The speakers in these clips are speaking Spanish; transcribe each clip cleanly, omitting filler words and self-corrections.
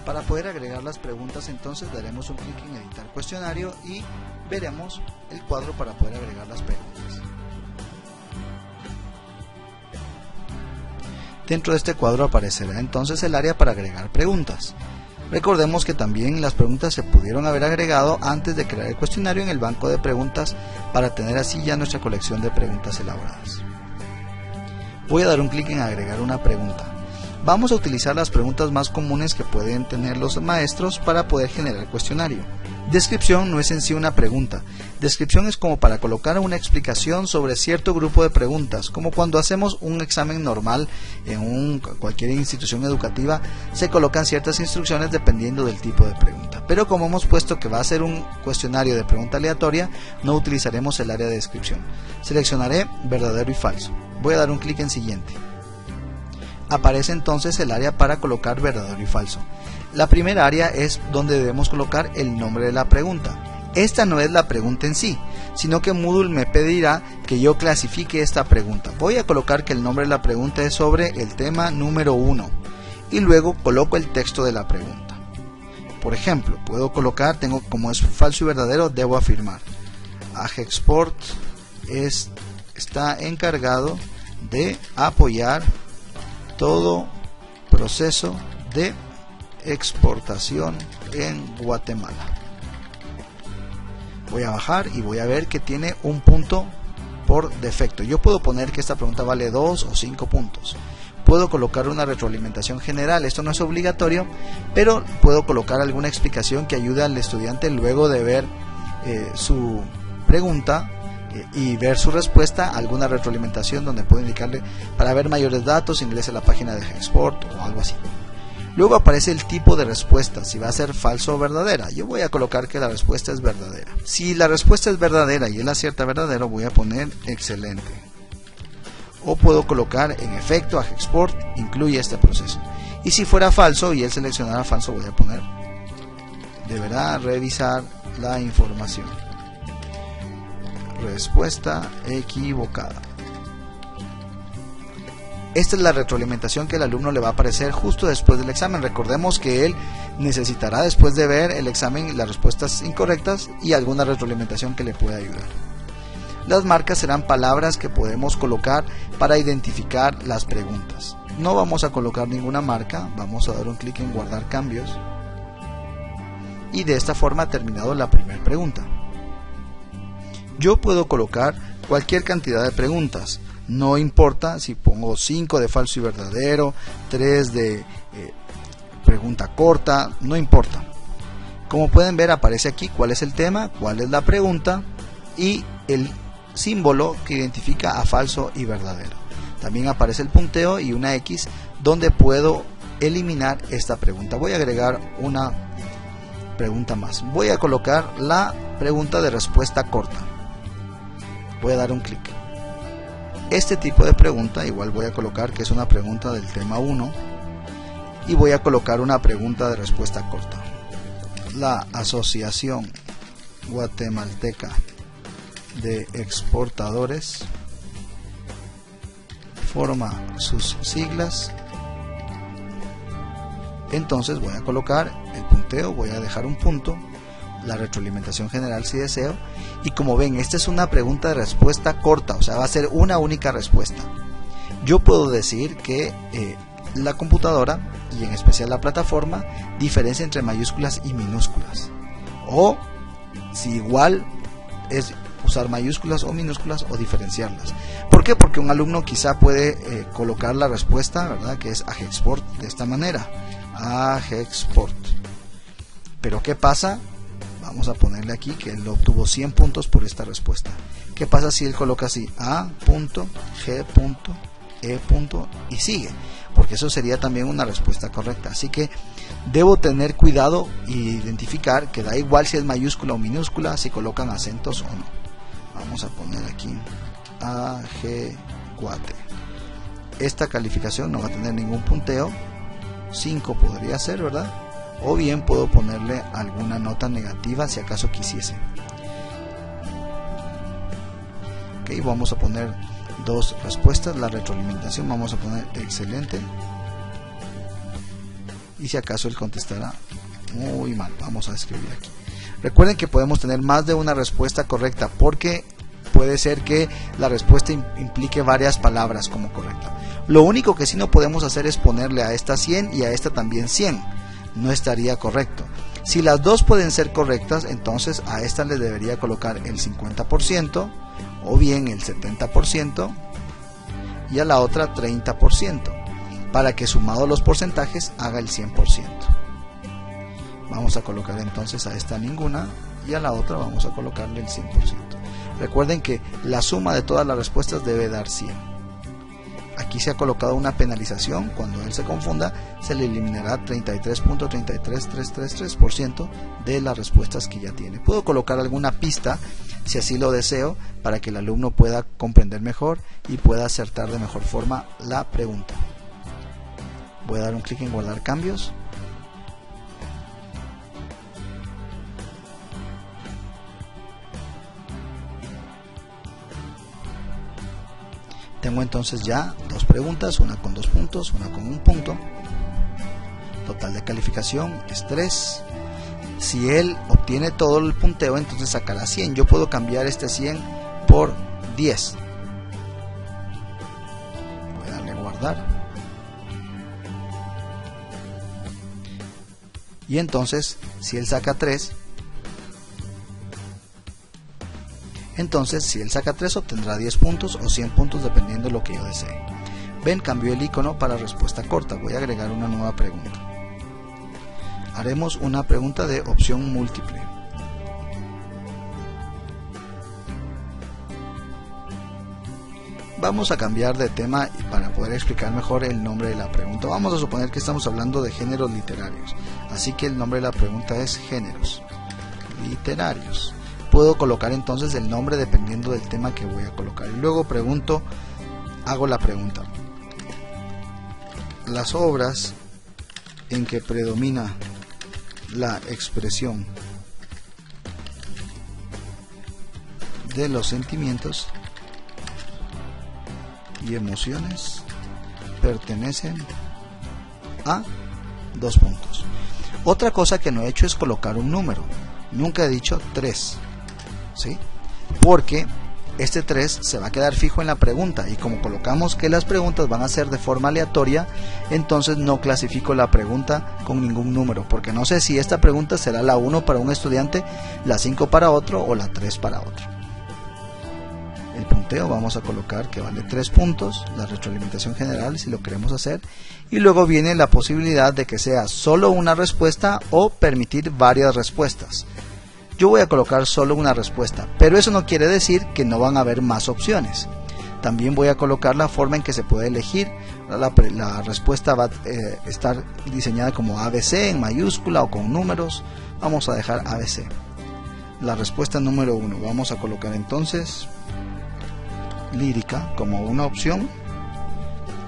Para poder agregar las preguntas, entonces daremos un clic en editar cuestionario y veremos el cuadro para poder agregar las preguntas. Dentro de este cuadro aparecerá entonces el área para agregar preguntas. Recordemos que también las preguntas se pudieron haber agregado antes de crear el cuestionario en el banco de preguntas para tener así ya nuestra colección de preguntas elaboradas. Voy a dar un clic en agregar una pregunta. Vamos a utilizar las preguntas más comunes que pueden tener los maestros para poder generar el cuestionario. Descripción no es en sí una pregunta. Descripción es como para colocar una explicación sobre cierto grupo de preguntas, como cuando hacemos un examen normal en cualquier institución educativa, se colocan ciertas instrucciones dependiendo del tipo de pregunta. Pero como hemos puesto que va a ser un cuestionario de pregunta aleatoria, no utilizaremos el área de descripción. Seleccionaré verdadero y falso. Voy a dar un clic en siguiente. Aparece entonces el área para colocar verdadero y falso. La primera área es donde debemos colocar el nombre de la pregunta. Esta no es la pregunta en sí, sino que Moodle me pedirá que yo clasifique esta pregunta. Voy a colocar que el nombre de la pregunta es sobre el tema número 1 y luego coloco el texto de la pregunta. Por ejemplo, puedo colocar, como es falso y verdadero, debo afirmar: AGEXPORT está encargado de apoyar todo proceso de exportación en Guatemala. Voy a bajar y voy a ver que tiene un punto por defecto. Yo puedo poner que esta pregunta vale 2 o 5 puntos. Puedo colocar una retroalimentación general, esto no es obligatorio, pero puedo colocar alguna explicación que ayude al estudiante luego de ver su pregunta y ver su respuesta, alguna retroalimentación donde puedo indicarle para ver mayores datos, ingrese a la página de AGEXPORT o algo así. Luego aparece el tipo de respuesta, si va a ser falso o verdadera. Yo voy a colocar que la respuesta es verdadera. Si la respuesta es verdadera y él acierta verdadero, voy a poner excelente. O puedo colocar en efecto AGEXPORT incluye este proceso. Y si fuera falso y él seleccionara falso, voy a poner deberá revisar la información. Respuesta equivocada. Esta es la retroalimentación que el alumno le va a aparecer justo después del examen. Recordemos que él necesitará, después de ver el examen, las respuestas incorrectas y alguna retroalimentación que le pueda ayudar. Las marcas serán palabras que podemos colocar para identificar las preguntas. No vamos a colocar ninguna marca, vamos a dar un clic en guardar cambios. Y de esta forma ha terminado la primera pregunta. Yo puedo colocar cualquier cantidad de preguntas. No importa si pongo 5 de falso y verdadero, 3 de pregunta corta, no importa. Como pueden ver, aparece aquí cuál es el tema, cuál es la pregunta y el símbolo que identifica a falso y verdadero. También aparece el punteo y una X donde puedo eliminar esta pregunta. Voy a agregar una pregunta más. Voy a colocar la pregunta de respuesta corta. Voy a dar un clic. Este tipo de pregunta igual voy a colocar que es una pregunta del tema 1 y voy a colocar una pregunta de respuesta corta. La Asociación Guatemalteca de Exportadores forma sus siglas. Entonces voy a colocar el punteo, voy a dejar un punto, la retroalimentación general si deseo, y como ven, esta es una pregunta de respuesta corta, o sea, va a ser una única respuesta. Yo puedo decir que la computadora, y en especial la plataforma, diferencia entre mayúsculas y minúsculas, o si igual es usar mayúsculas o minúsculas o diferenciarlas. ¿Por qué? Porque un alumno quizá puede colocar la respuesta, ¿verdad?, que es AGEXPORT de esta manera, AGEXPORT. Pero ¿qué pasa? Vamos a ponerle aquí que él obtuvo 100 puntos por esta respuesta. ¿Qué pasa si él coloca así A, G, E, y sigue? Porque eso sería también una respuesta correcta. Así que debo tener cuidado e identificar que da igual si es mayúscula o minúscula, si colocan acentos o no. Vamos a poner aquí AG Guate. Esta calificación no va a tener ningún punteo. 5 podría ser, ¿verdad? O bien puedo ponerle alguna nota negativa si acaso quisiese. Ok, vamos a poner dos respuestas. La retroalimentación vamos a poner excelente. y si acaso él contestara muy mal. Vamos a escribir aquí. Recuerden que podemos tener más de una respuesta correcta porque puede ser que la respuesta implique varias palabras como correcta. Lo único que sí no podemos hacer es ponerle a esta 100 y a esta también 100. No estaría correcto. Si las dos pueden ser correctas, entonces a esta le debería colocar el 50% o bien el 70% y a la otra 30% para que sumado los porcentajes haga el 100%. Vamos a colocar entonces a esta ninguna y a la otra vamos a colocarle el 100%. Recuerden que la suma de todas las respuestas debe dar 100. Aquí se ha colocado una penalización. Cuando él se confunda, se le eliminará 33.33333% de las respuestas que ya tiene. Puedo colocar alguna pista, si así lo deseo, para que el alumno pueda comprender mejor y pueda acertar de mejor forma la pregunta. Voy a dar un clic en guardar cambios. Tengo entonces ya dos preguntas, una con 2 puntos, una con 1 punto. Total de calificación es 3. Si él obtiene todo el punteo, entonces sacará 100. Yo puedo cambiar este 100 por 10. Voy a darle a guardar. Y entonces, si él saca 3, obtendrá 10 puntos o 100 puntos dependiendo de lo que yo desee. Ven, cambió el icono para respuesta corta. Voy a agregar una nueva pregunta. Haremos una pregunta de opción múltiple. Vamos a cambiar de tema para poder explicar mejor el nombre de la pregunta. Vamos a suponer que estamos hablando de géneros literarios. Así que el nombre de la pregunta es géneros literarios. Puedo colocar entonces el nombre dependiendo del tema que voy a colocar. Y luego hago la pregunta. Las obras en que predomina la expresión de los sentimientos y emociones pertenecen a 2 puntos. Otra cosa que no he hecho es colocar un número. Nunca he dicho 3. ¿Sí? Porque este 3 se va a quedar fijo en la pregunta y como colocamos que las preguntas van a ser de forma aleatoria, entonces no clasifico la pregunta con ningún número, porque no sé si esta pregunta será la 1 para un estudiante, la 5 para otro o la 3 para otro. El punteo vamos a colocar que vale 3 puntos, la retroalimentación general si lo queremos hacer, y luego viene la posibilidad de que sea solo una respuesta o permitir varias respuestas. Yo voy a colocar solo una respuesta, pero eso no quiere decir que no van a haber más opciones. También voy a colocar la forma en que se puede elegir. La respuesta va a estar diseñada como ABC en mayúscula o con números. Vamos a dejar ABC. La respuesta número 1. Vamos a colocar entonces lírica como una opción.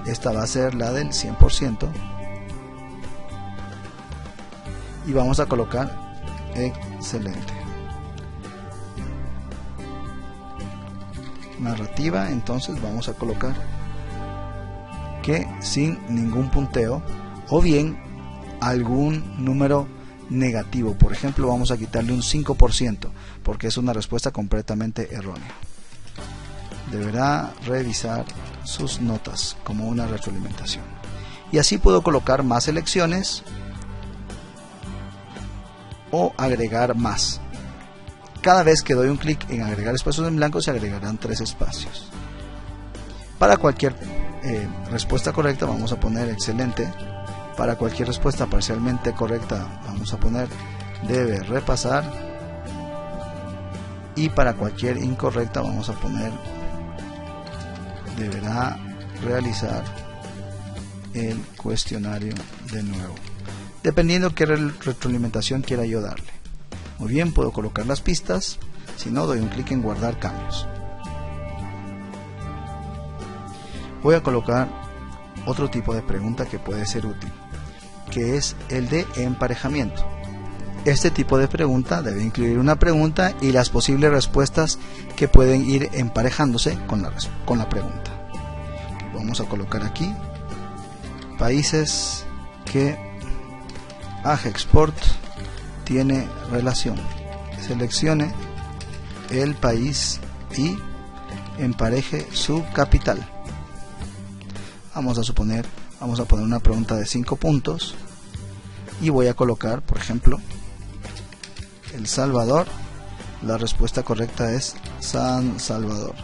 Esta va a ser la del 100%. Y vamos a colocar excelente. Narrativa, entonces vamos a colocar que sin ningún punteo o bien algún número negativo. Por ejemplo, vamos a quitarle un 5% porque es una respuesta completamente errónea. Deberá revisar sus notas como una retroalimentación. Y así puedo colocar más selecciones o agregar más. Cada vez que doy un clic en agregar espacios en blanco se agregarán 3 espacios. Para cualquier respuesta correcta vamos a poner excelente. Para cualquier respuesta parcialmente correcta vamos a poner debe repasar. Y para cualquier incorrecta vamos a poner deberá realizar el cuestionario de nuevo, dependiendo qué retroalimentación quiera yo darle. Muy bien, puedo colocar las pistas, si no doy un clic en guardar cambios. Voy a colocar otro tipo de pregunta que puede ser útil, que es el de emparejamiento. Este tipo de pregunta debe incluir una pregunta y las posibles respuestas que pueden ir emparejándose con la pregunta. Vamos a colocar aquí países que AGEXPORT tiene relación. Seleccione el país y empareje su capital. Vamos a poner una pregunta de 5 puntos y voy a colocar, por ejemplo, El Salvador. La respuesta correcta es San Salvador.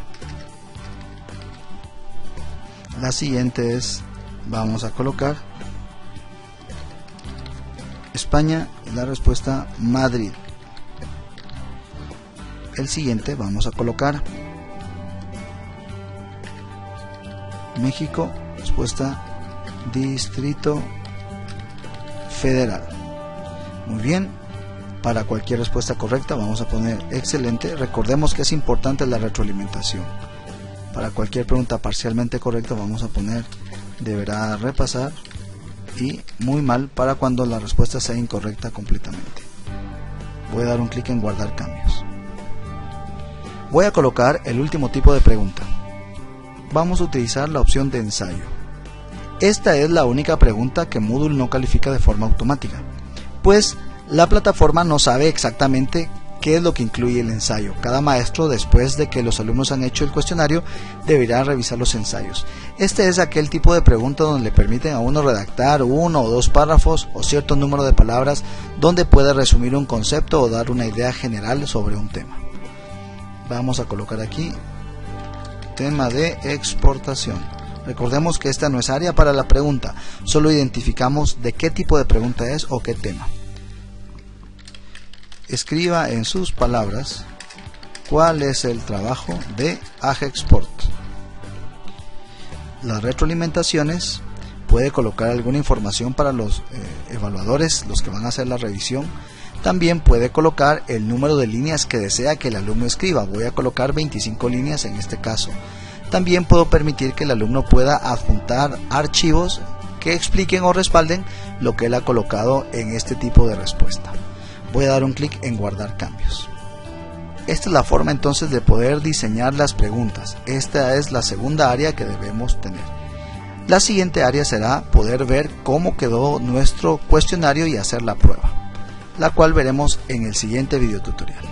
La siguiente es, vamos a colocar España, la respuesta Madrid. El siguiente vamos a colocar México, respuesta Distrito Federal. Muy bien, para cualquier respuesta correcta vamos a poner excelente. Recordemos que es importante la retroalimentación. Para cualquier pregunta parcialmente correcta vamos a poner deberá repasar, y muy mal para cuando la respuesta sea incorrecta completamente. Voy a dar un clic en guardar cambios. Voy a colocar el último tipo de pregunta. Vamos a utilizar la opción de ensayo. Esta es la única pregunta que Moodle no califica de forma automática, pues la plataforma no sabe exactamente qué es lo que incluye el ensayo. Cada maestro, después de que los alumnos han hecho el cuestionario, deberá revisar los ensayos. Este es aquel tipo de pregunta donde le permiten a uno redactar 1 o 2 párrafos o cierto número de palabras donde puede resumir un concepto o dar una idea general sobre un tema. Vamos a colocar aquí tema de exportación. Recordemos que esta no es área para la pregunta, solo identificamos de qué tipo de pregunta es o qué tema. Escriba en sus palabras cuál es el trabajo de AGEXPORT. Las retroalimentaciones, puede colocar alguna información para los evaluadores, los que van a hacer la revisión. También puede colocar el número de líneas que desea que el alumno escriba. Voy a colocar 25 líneas en este caso. También puedo permitir que el alumno pueda adjuntar archivos que expliquen o respalden lo que él ha colocado en este tipo de respuesta. Voy a dar un clic en guardar cambios. Esta es la forma entonces de poder diseñar las preguntas. Esta es la segunda área que debemos tener. La siguiente área será poder ver cómo quedó nuestro cuestionario y hacer la prueba, la cual veremos en el siguiente video tutorial.